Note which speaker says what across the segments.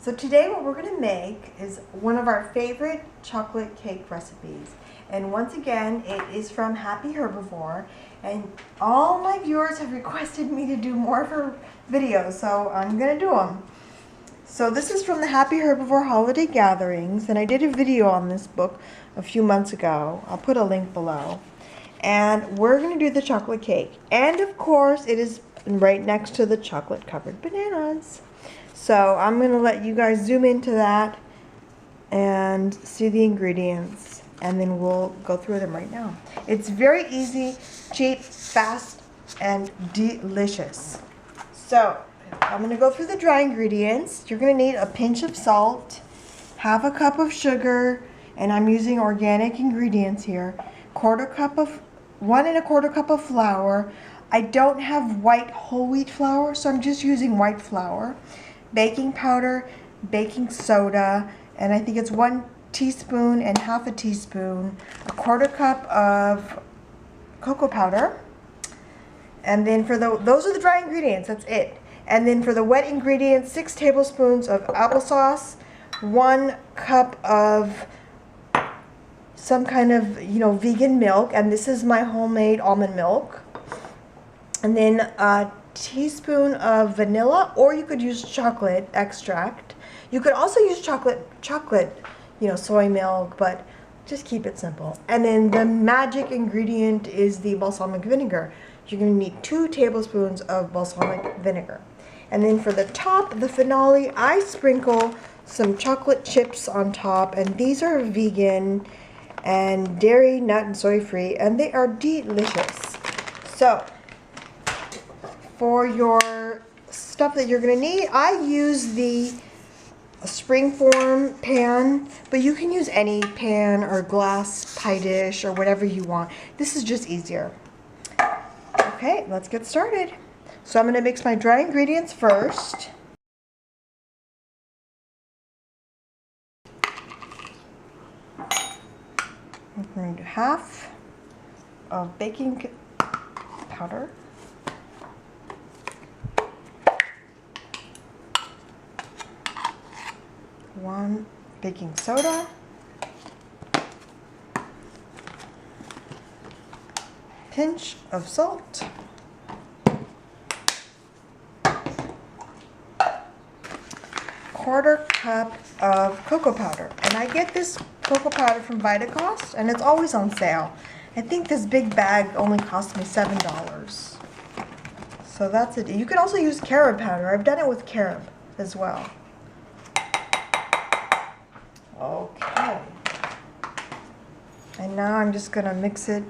Speaker 1: So today what we're going to make is one of our favorite chocolate cake recipes. And once again, it is from Happy Herbivore. And all my viewers have requested me to do more of her videos, so I'm going to do them. So this is from the Happy Herbivore Holiday Gatherings, and I did a video on this book a few months ago. I'll put a link below. And we're going to do the chocolate cake. And of course, it is right next to the chocolate covered bananas. So I'm going to let you guys zoom into that and see the ingredients, and then we'll go through them right now. It's very easy, cheap, fast, and delicious. So I'm going to go through the dry ingredients. You're going to need a pinch of salt, half a cup of sugar, and I'm using organic ingredients here, 1 1/4 cup of flour. I don't have white whole wheat flour, so I'm just using white flour. Baking powder, baking soda, and I think it's 1 teaspoon and half a teaspoon, 1/4 cup of cocoa powder. And then for those are the dry ingredients, that's it. And then for the wet ingredients, 6 tablespoons of applesauce, 1 cup of some kind of, vegan milk, and this is my homemade almond milk. And then a teaspoon of vanilla, or you could use chocolate extract. You could also use chocolate, soy milk, but just keep it simple. And then the magic ingredient is the balsamic vinegar. You're going to need 2 tablespoons of balsamic vinegar. And then for the top, the finale, I sprinkle some chocolate chips on top, and these are vegan and dairy, nut, and soy free, and they are delicious. So for your stuff that you're going to need, I use the springform pan, but you can use any pan or glass pie dish or whatever you want. This is just easier. Okay, let's get started. So I'm going to mix my dry ingredients first. I'm going to do half of baking powder. 1 baking soda, pinch of salt, quarter cup of cocoa powder, and I get this cocoa powder from Vitacost, and it's always on sale. I think this big bag only cost me $7. So that's it. You can also use carob powder. I've done it with carob as well. Okay, and now I'm just going to mix it.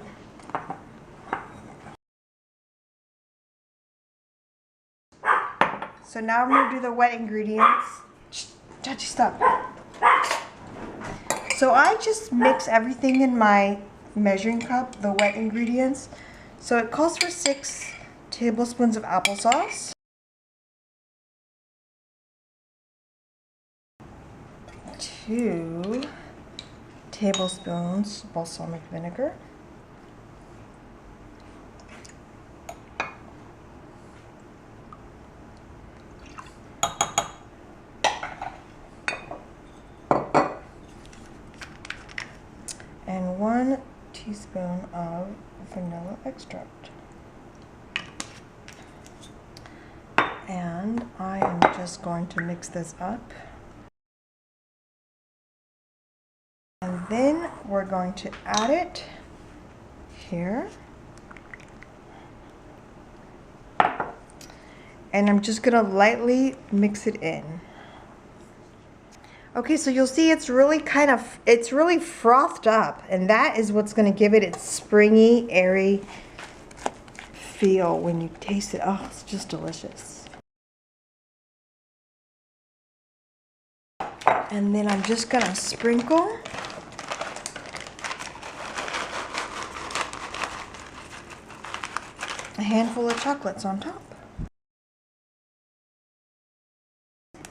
Speaker 1: So now I'm going to do the wet ingredients. Touchy stuff. So I just mix everything in my measuring cup, the wet ingredients. So it calls for 6 tablespoons of applesauce, 2 tablespoons balsamic vinegar, and 1 teaspoon of vanilla extract. And I am just going to mix this up. And then we're going to add it here. And I'm just going to lightly mix it in. Okay, so you'll see it's really frothed up, and that is what's going to give it its springy, airy feel when you taste it. Oh, it's just delicious. And then I'm just going to sprinkle a handful of chocolates on top.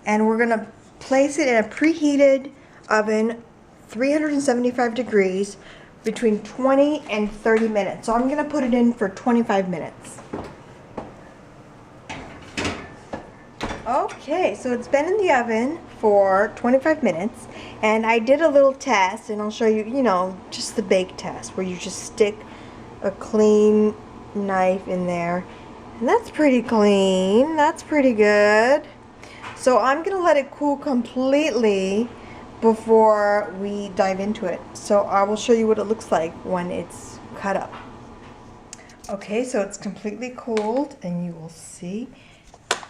Speaker 1: And we're going to place it in a preheated oven, 375 degrees, between 20 and 30 minutes. So I'm going to put it in for 25 minutes. Okay. Okay, so it's been in the oven for 25 minutes, and I did a little test, and I'll show you, you know, just the bake test where you just stick a clean knife in there, and that's pretty clean. That's pretty good. So I'm gonna let it cool completely before we dive into it. So I will show you what it looks like when it's cut up. Okay, so it's completely cooled, and you will see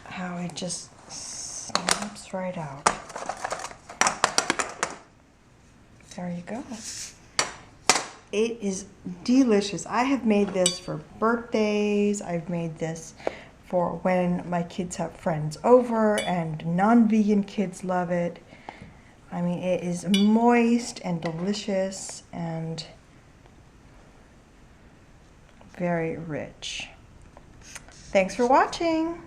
Speaker 1: how it just snaps right out. There you go. It is delicious. I have made this for birthdays. I've made this for when my kids have friends over, and non-vegan kids love it. I mean, it is moist and delicious and very rich. Thanks for watching.